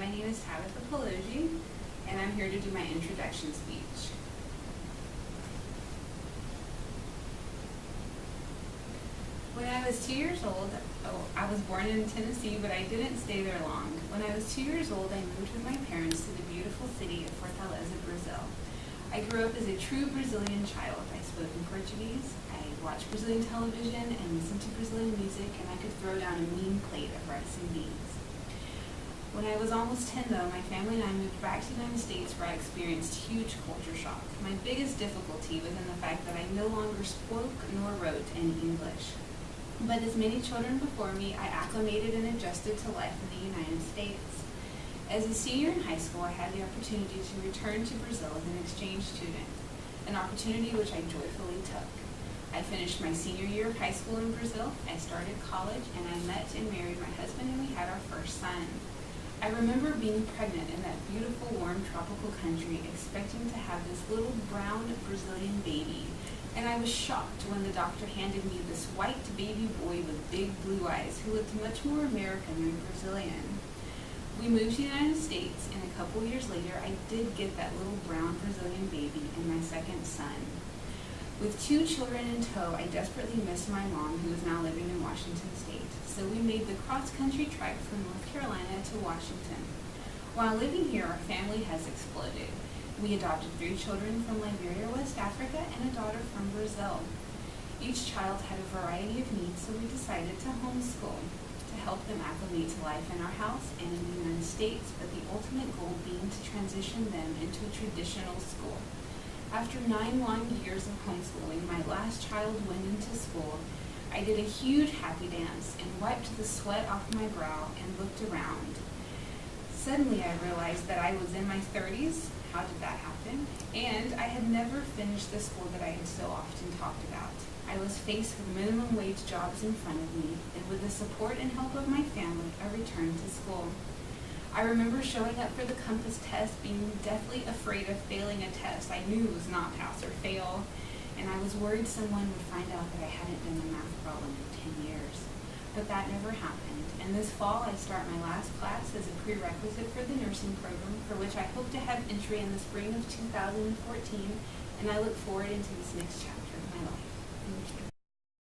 my name is Tabitha Pelosi, and I'm here to do my introduction speech. When I was 2 years old, I was born in Tennessee, but I didn't stay there long. When I was 2 years old, I moved with my parents to the beautiful city of Fortaleza, Brazil. I grew up as a true Brazilian child. I spoke in Portuguese, I watched Brazilian television and listened to Brazilian music, and I could throw down a mean plate of rice and beans. When I was almost 10 though, my family and I moved back to the United States where I experienced huge culture shock. My biggest difficulty was in the fact that I no longer spoke nor wrote any English. But as many children before me, I acclimated and adjusted to life in the United States. As a senior in high school, I had the opportunity to return to Brazil as an exchange student, an opportunity which I joyfully took. I finished my senior year of high school in Brazil, I started college, and I met and married my husband, and we had our first son. I remember being pregnant in that beautiful, warm, tropical country, expecting to have this little brown Brazilian baby. And I was shocked when the doctor handed me this white baby boy with big blue eyes who looked much more American than Brazilian. We moved to the United States, and a couple years later, I did get that little brown Brazilian baby and my second son. With 2 children in tow, I desperately missed my mom, who is now living in Washington State. So we made the cross-country trek from North Carolina to Washington. While living here, our family has exploded. We adopted 3 children from Liberia, West Africa, and a daughter from Brazil. Each child had a variety of needs, so we decided to homeschool to help them acclimate to life in our house and in the United States, but the ultimate goal being to transition them into a traditional school. After 9 long years of homeschooling, my last child went into school. I did a huge happy dance and wiped the sweat off my brow and looked around. Suddenly I realized that I was in my 30s. How did that happen? And I had never finished the school that I had so often talked about. I was faced with minimum wage jobs in front of me, and with the support and help of my family, I returned to school. I remember showing up for the Compass test, being deathly afraid of failing a test I knew was not pass or fail, and I was worried someone would find out that I hadn't done the math problem in 10 years. But that never happened, and this fall I start my last class as a prerequisite for the nursing program, for which I hope to have entry in the spring of 2014, and I look forward into this next chapter of my life. Thank you.